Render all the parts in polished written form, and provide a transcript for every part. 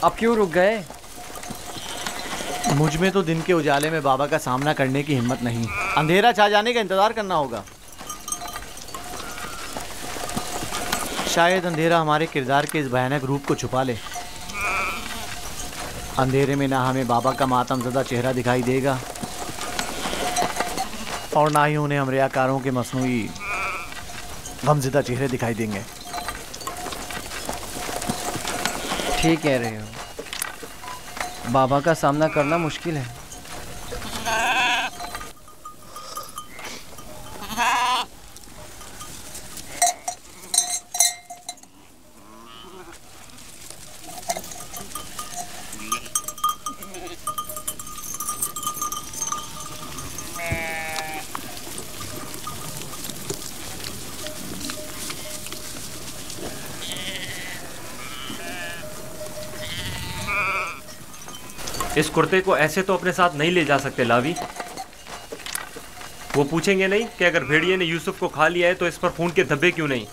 अब क्यों रुक गए? मुझ में तो दिन के उजाले में बाबा का सामना करने की हिम्मत नहीं। अंधेरा छा जाने का इंतजार करना होगा। शायद अंधेरा हमारे किरदार के इस भयानक रूप को छुपा ले। अंधेरे में ना हमें बाबा का मातमज़दा चेहरा दिखाई देगा और ना ही उन्हें हम रियाकारों के मसनूई गमज़दा चेहरे दिखाई देंगे। ठीक कह रहे हो, बाबा का सामना करना मुश्किल है। इस कुर्ते को ऐसे तो अपने साथ नहीं ले जा सकते लावी। वो पूछेंगे नहीं कि अगर भेड़िए ने यूसुफ को खा लिया है तो इस पर खून के धब्बे क्यों नहीं?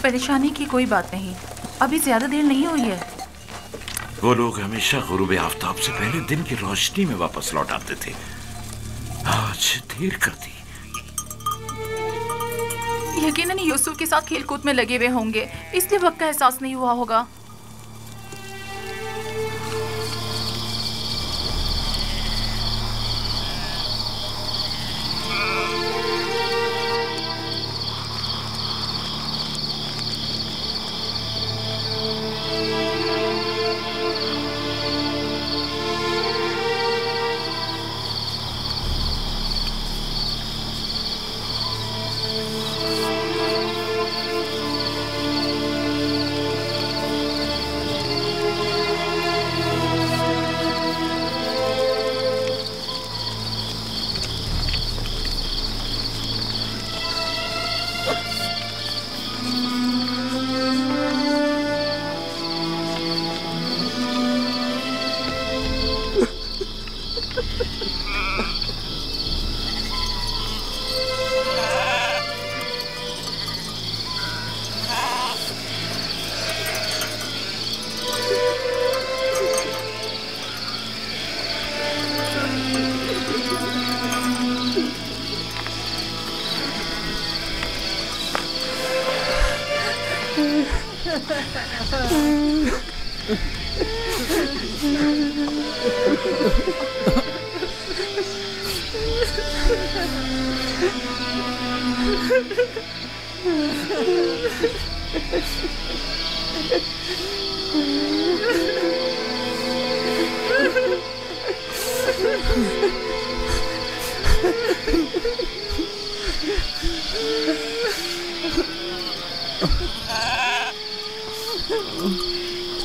परेशानी की कोई बात नहीं, अभी ज्यादा देर नहीं हुई है। वो लोग हमेशा गुरूब आफ्ताब से पहले दिन की रोशनी में वापस लौट आते थे। आज देर कर दी। यकीनन यूसुफ के साथ खेलकूद में लगे हुए होंगे, इसलिए वक्त का एहसास नहीं हुआ होगा।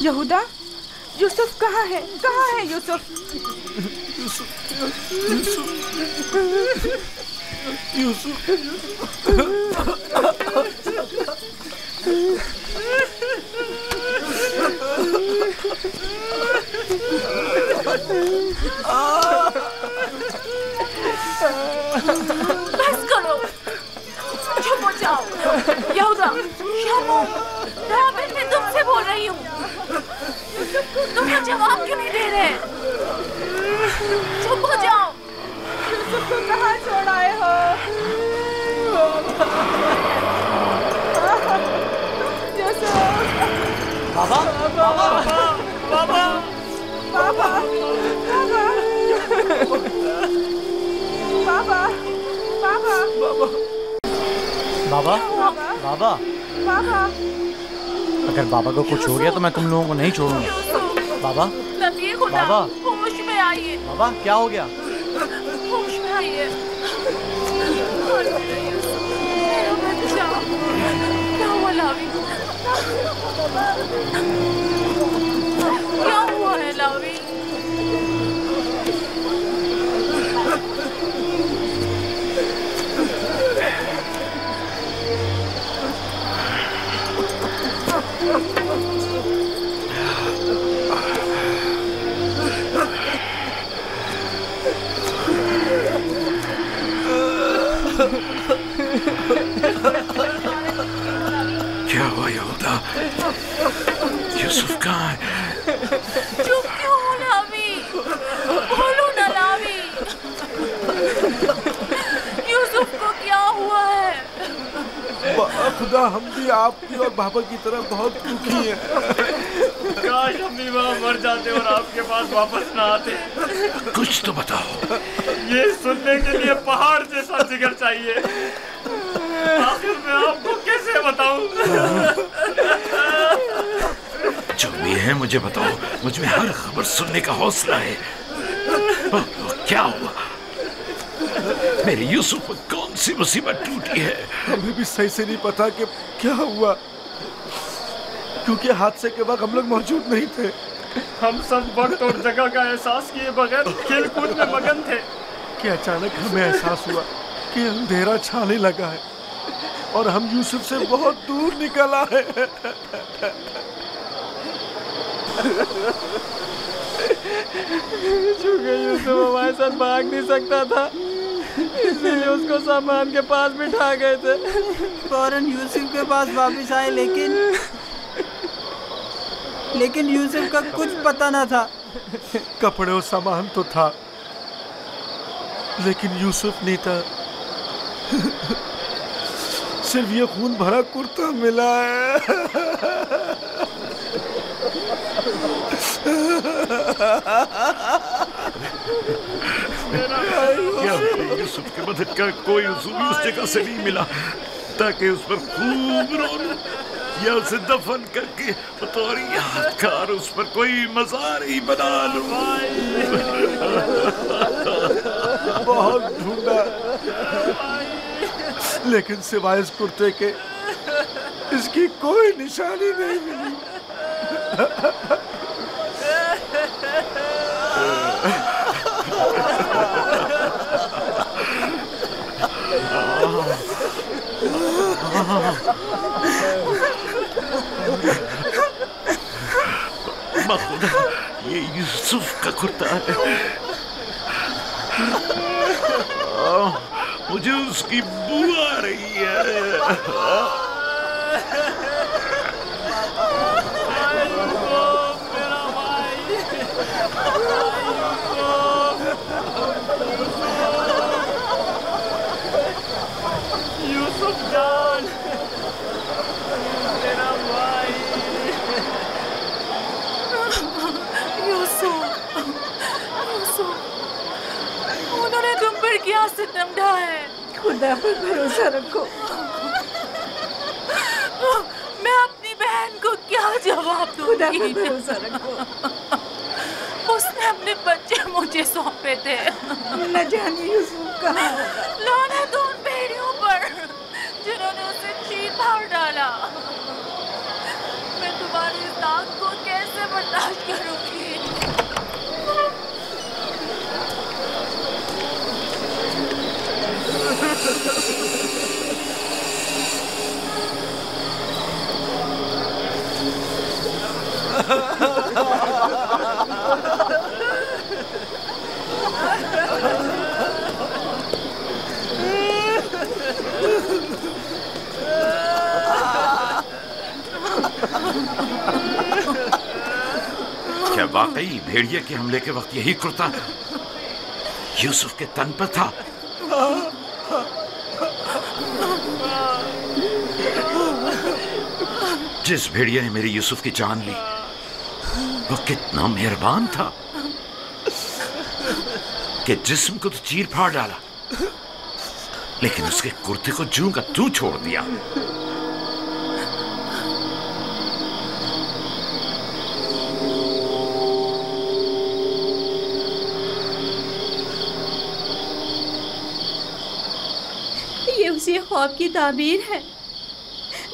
यहूदा, यूसुफ कहाँ है? कहाँ है यूसुफ? बस करो, चुप हो जाओ। यहूदा, शामू, मैं तुमसे बोल रही हूँ, तुम तो जवाब क्यों नहीं दे रहे? चुप हो जाओ। यूसुफ को कहाँ छोड़ आए हो? यूसुफ! बाबा, बाबा, बाबा, बाबा, बाबा, बाबा, बाबा, बाबा, बाबा। अगर बाबा को कुछ हो गया तो मैं तुम लोगों को नहीं छोड़ूंगा। बाबा, बाबा, होश में आइए। बाबा, क्या हो गया? होश में आइए। क्या हुआ लावी? क्या हुआ है लावी? क्या हुआ यहूदा? यूसुफ कहाँ है? चुप क्यों हो लावी? बोलो ना लावी। यूसुफ को क्या हुआ है? खुदा, हम भी आपकी और बाबा की तरह बहुत दुखी हैं। काश हम भी वहाँ मर जाते और आपके पास वापस ना आते। कुछ तो बताओ। ये सुनने के लिए पहाड़ जैसा जिगर चाहिए। आखिर मैं आपको कैसे बताऊं? जो भी है मुझे बताओ। मुझ में हर खबर सुनने का हौसला है। क्या हुआ? मेरे यूसुफ पर कौन सी मुसीबत टूटी है? हमें भी सही से नहीं पता कि क्या हुआ, क्योंकि हादसे के वक्त हम लोग मौजूद नहीं थे। हम सब वक्त और जगह का एहसास किए बगैर खेल कूद में मगन थे कि अचानक हमें एहसास हुआ कि अंधेरा छाने लगा है और हम यूसुफ से बहुत दूर निकल आए हैं। चूंकि यूसुफ हमारे साथ भाग नहीं सकता था, इसलिए उसको सामान के पास बिठा गए थे। फौरन यूसुफ के पास वापस आए, लेकिन यूसुफ का कुछ पता न था। कपड़े और सामान तो था, लेकिन यूसुफ नहीं था। सिर्फ ये खून भरा कुर्ता मिला है। क्या यूसुफ की मदद का कोई उसूल उस जगह से नहीं मिला ताकि उस पर खूब रो लूं या उसे दफन करके बतौर यादगार उस पर कोई मज़ार ही बना लूं। बहुत ढूंढा, लेकिन सिवाय इस कुर्ते के इसकी कोई निशानी नहीं मिली। खुदा, ये यूसुफ का कुर्ता है। मुझे उसकी बू आ रही है। यूसुफ जान, तेरा भाई। यूसुफ, उन्होंने तुम पर क्या सितम ढाया है? खुदा पर भरोसा रखो। मैं अपनी बहन को क्या जवाब दूंगी? खुदा पर भरोसा रखो। उसने अपने बच्चे मुझे सौंपे थे। न जाने यूसुफ कहाँ होगा। लानत उन भेड़ियों पर जिन्होंने उसे चीर फाड़ डाला। मैं तुम्हारी इस आग को कैसे बर्दाश्त करूंगी? क्या वाकई भेड़िए के हमले के वक्त यही कुर्ता यूसुफ के तन पर था? जिस भेड़िए ने मेरी यूसुफ की जान ली वो कितना मेहरबान था कि जिस्म को तो चीर फाड़ डाला, लेकिन उसके कुर्ते को जूं का तू छोड़ दिया। ये उसी ख्वाब की ताबीर है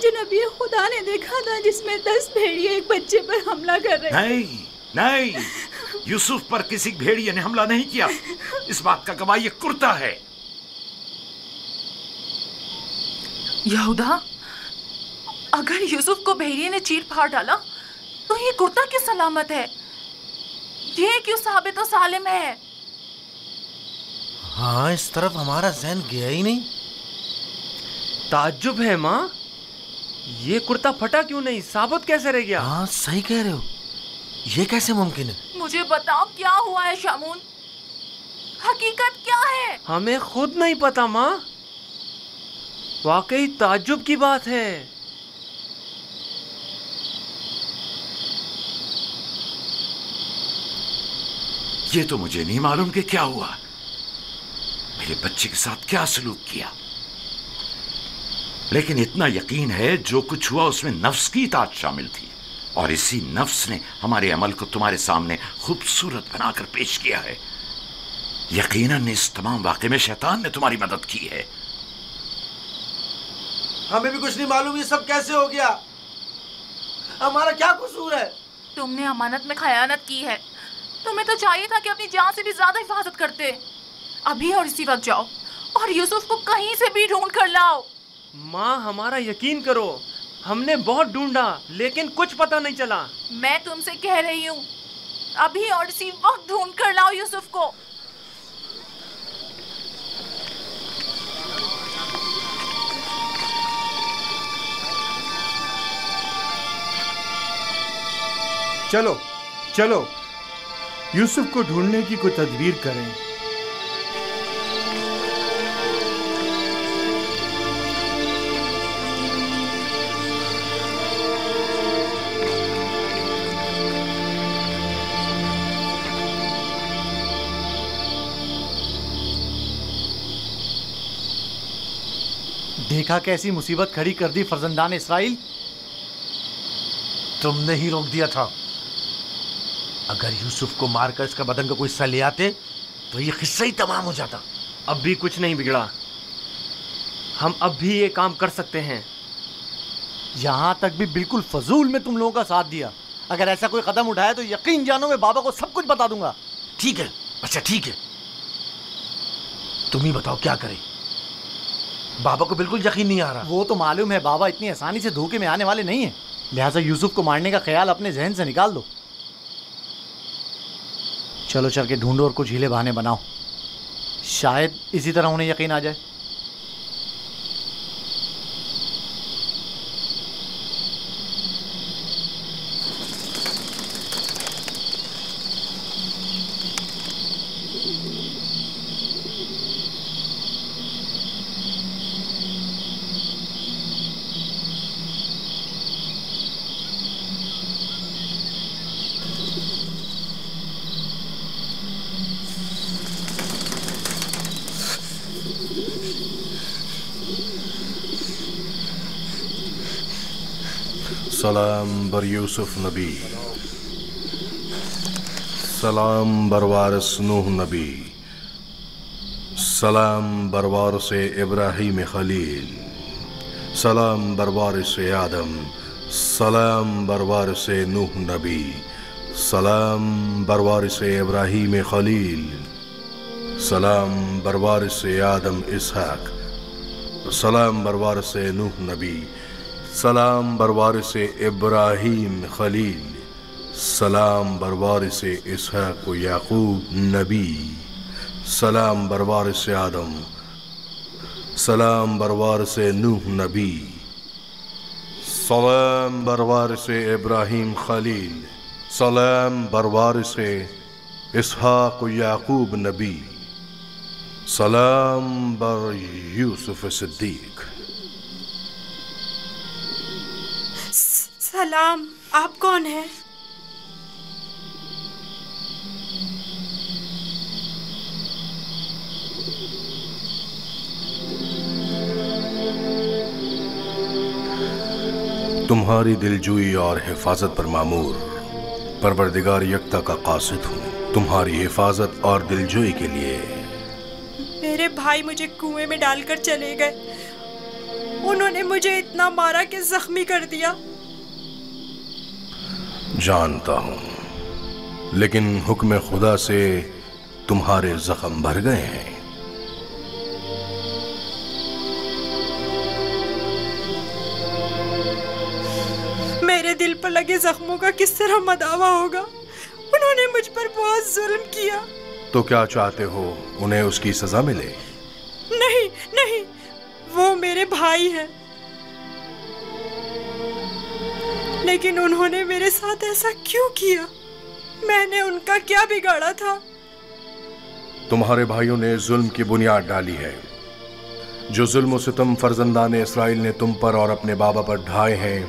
जो नबी खुदा ने देखा था, जिसमें 10 भेड़िए एक बच्चे पर हमला कर रहे थे। नहीं, यूसुफ पर किसी भेड़िए ने हमला नहीं किया। इस बात का गवाह ये कुर्ता है। यहूदा, अगर यूसुफ को भेड़िए ने चीर फाड़ डाला तो ये कुर्ता क्यों सलामत है? ये क्यों साबित और सालिम है? हाँ, इस तरफ हमारा ज़हन गया ही नहीं। ताज्जुब है माँ, ये कुर्ता फटा क्यों नहीं, साबित कैसे रह गया? हाँ सही कह रहे हो, ये कैसे मुमकिन है? मुझे बताओ क्या हुआ है शामून, हकीकत क्या है? हमें खुद नहीं पता माँ, वाकई ताज्जुब की बात है। ये तो मुझे नहीं मालूम कि क्या हुआ, मेरे बच्चे के साथ क्या सलूक किया, लेकिन इतना यकीन है जो कुछ हुआ उसमें नफ्स की इताअत शामिल थी, और इसी नफ्स ने हमारे अमल को तुम्हारे सामने खूबसूरत बनाकर पेश किया है। यकीनन इस तमाम वाक़े में शैतान ने तुम्हारी मदद की है। हमें भी कुछ नहीं मालूम ये सब कैसे हो गया, हमारा क्या कसूर है? तुमने अमानत में खयानत की है, तुम्हें तो चाहिए था कि अपनी जान से भी ज्यादा हिफाजत करते। अभी और इसी वक्त जाओ और यूसुफ को कहीं से भी ढूंढ कर लाओ। माँ हमारा यकीन करो, हमने बहुत ढूंढा लेकिन कुछ पता नहीं चला। मैं तुमसे कह रही हूँ, अभी और इसी वक्त ढूंढ कर लाओ यूसुफ को। चलो चलो, यूसुफ को ढूंढने की कोई तदबीर करें। देखा कैसी मुसीबत खड़ी कर दी फर्जंदान इसराइल। तुमने ही रोक दिया था। अगर यूसुफ को मारकर इसका बदन का कोई हिस्सा ले आते तो ये किस्सा ही तमाम हो जाता। अब भी कुछ नहीं बिगड़ा, हम अब भी ये काम कर सकते हैं। यहाँ तक भी बिल्कुल फजूल में तुम लोगों का साथ दिया। अगर ऐसा कोई कदम उठाया तो यकीन जानो मैं बाबा को सब कुछ बता दूंगा। ठीक है, अच्छा ठीक है, तुम ही बताओ क्या करें। बाबा को बिल्कुल यकीन नहीं आ रहा। वो तो मालूम है बाबा इतनी आसानी से धोखे में आने वाले नहीं है, लिहाजा यूसुफ को मारने का ख्याल अपने जहन से निकाल दो। चलो चल के ढूंढो और कुछ हीले बहाने बनाओ, शायद इसी तरह उन्हें यकीन आ जाए। सलाम बर यूसुफ नबी, सलाम बर वारिस नूह नबी, सलाम बर वारिस इब्राहीम खलील, सलाम बर वारिस आदम, सलाम बर वारिस नूह नबी, सलाम बर वारिस इब्राहीम खलील, सलाम बर वारिस आदम इसहाक, सलाम बर वारिस नूह नबी, सलाम बर वारिस इब्राहीम खलील, सलाम बर वारिस इसहाक याकूब नबी, सलाम बर वारिस आदम, सलाम बर वारिस नूह नबी, सलाम बर वारिस इब्राहीम खलील, सलाम बर वारिस इसहाक याकूब नबी, सलाम बर यूसुफ सिद्दीक। सलाम, आप कौन हैं? तुम्हारी दिलजोई और हिफाजत पर मामूर परवरदिगार यकता का कासिद हूँ। तुम्हारी हिफाजत और दिलजोई के लिए मेरे भाई मुझे कुएं में डालकर चले गए। उन्होंने मुझे इतना मारा कि जख्मी कर दिया। जानता हूँ, लेकिन हुक्म खुदा से तुम्हारे जख्म भर गए हैं। मेरे दिल पर लगे जख्मों का किस तरह मदावा होगा। उन्होंने मुझ पर बहुत जुल्म किया। तो क्या चाहते हो, उन्हें उसकी सजा मिले? नहीं नहीं, वो मेरे भाई हैं, लेकिन उन्होंने मेरे साथ ऐसा क्यों किया? मैंने उनका क्या बिगाड़ा था? तुम्हारे भाइयों ने जुल्म की बुनियाद डाली है। जो जुल्म सितम फर्जंदान इसराइल ने तुम पर और अपने बाबा पर ढाए हैं,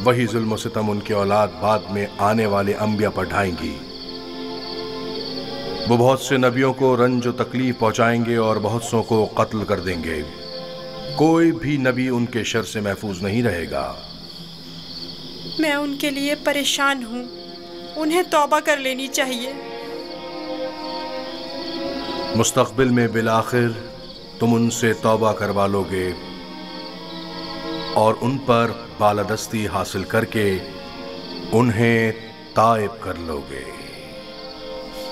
वही जुल्म सितम उनकी औलाद बाद में आने वाले अंबिया पर ढाएंगी। वो बहुत से नबियों को रंज और तकलीफ पहुंचाएंगे और बहुत सौ को कत्ल कर देंगे। कोई भी नबी उनके शर से महफूज नहीं रहेगा। मैं उनके लिए परेशान हूँ, उन्हें तौबा कर लेनी चाहिए। मुस्तकबिल में बिलाखिर तुम उनसे तौबा करवा लोगे और उन पर बालादस्ती हासिल करके उन्हें ताइब कर लोगे।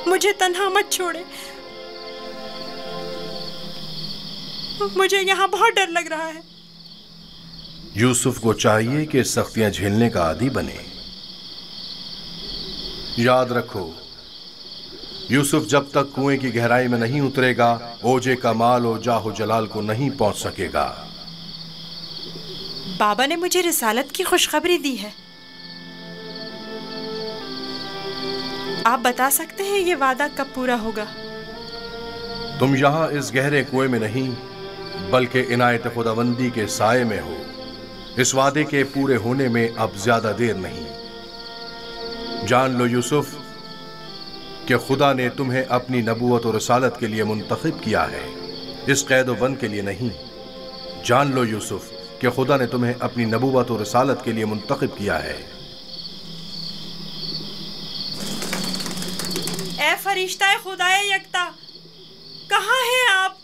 मुझे तन्हा मत छोड़े, मुझे यहाँ बहुत डर लग रहा है। यूसुफ को चाहिए कि सख्तियां झेलने का आदी बने। याद रखो, यूसुफ जब तक कुएं की गहराई में नहीं उतरेगा, ओजे का माल और जाहो जलाल को नहीं पहुंच सकेगा। बाबा ने मुझे रिसालत की खुशखबरी दी है। आप बता सकते हैं ये वादा कब पूरा होगा? तुम यहां इस गहरे कुएं में नहीं, बल्कि इनायत खुदाबंदी के साए में हो। इस वादे के पूरे होने में अब ज्यादा देर नहीं। जान लो यूसुफ कि खुदा ने तुम्हें अपनी नबूवत और रिसालत के लिए मुंतखब किया है, इस कैद व बंद के लिए नहीं। जान लो यूसुफ कि खुदा ने तुम्हें अपनी नबूवत और रिसालत के लिए मुंतखब किया है। ए फरिश्ता खुदाए यकता, कहाँ हैं आप?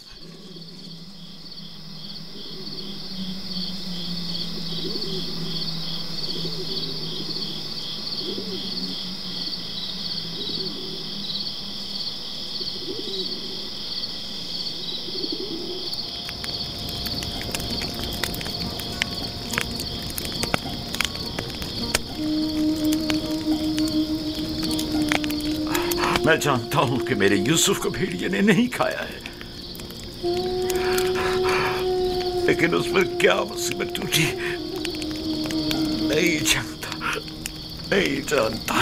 मैं जानता हूं कि मेरे यूसुफ को भेड़िए ने नहीं खाया है, लेकिन उस पर क्या मुसीबत टूटी नहीं जानता, नहीं जानता।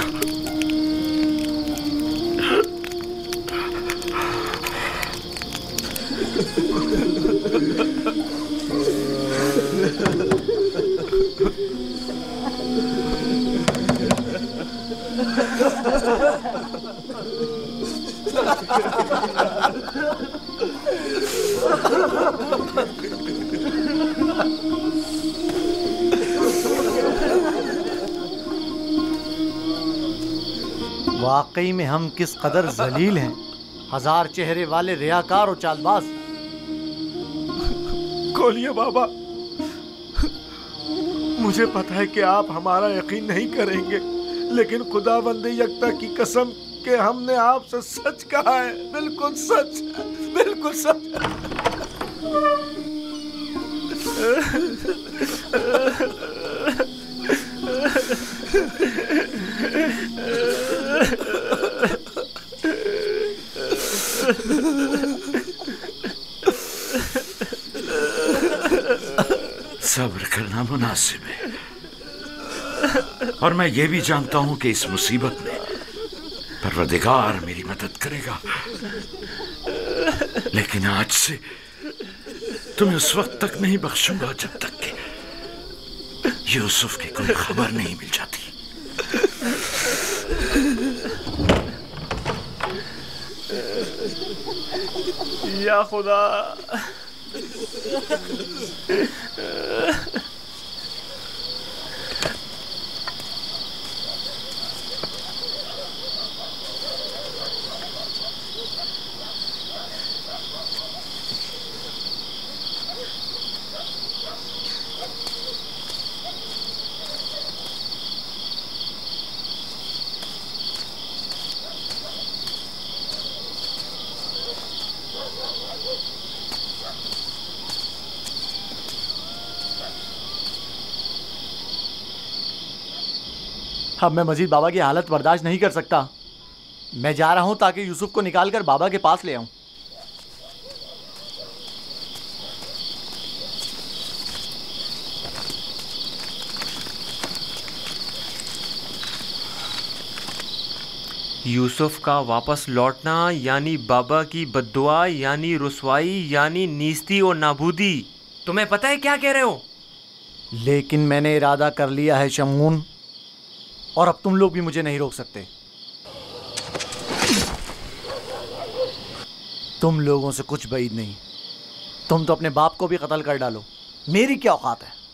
वाकई में हम किस कदर जलील हैं, हजार चेहरे वाले रियाकार और चालबाज। खोलिए बाबा, मुझे पता है कि आप हमारा यकीन नहीं करेंगे, लेकिन खुदावंद यकता की कसम कि हमने आपसे सच कहा है, बिल्कुल सच, बिल्कुल सच। सब्र करना मुनासिब है, और मैं ये भी जानता हूं कि इस मुसीबत में परवरदिगार मेरी मदद करेगा। लेकिन आज से तुम्हें उस वक्त तक नहीं बख्शूंगा जब तक कि यूसुफ की कोई खबर नहीं मिल जाती। या खुदा, अब मैं मजीद बाबा की हालत बर्दाश्त नहीं कर सकता। मैं जा रहा हूं ताकि यूसुफ को निकाल कर बाबा के पास ले आऊं। यूसुफ का वापस लौटना यानी बाबा की बद्दुआ यानी रुसवाई यानी नीस्ती और नाबूदी। तुम्हें पता है क्या कह रहे हो? लेकिन मैंने इरादा कर लिया है शमून, और अब तुम लोग भी मुझे नहीं रोक सकते। तुम लोगों से कुछ बईद नहीं। तुम तो अपने बाप को भी कत्ल कर डालो, मेरी क्या औकात है।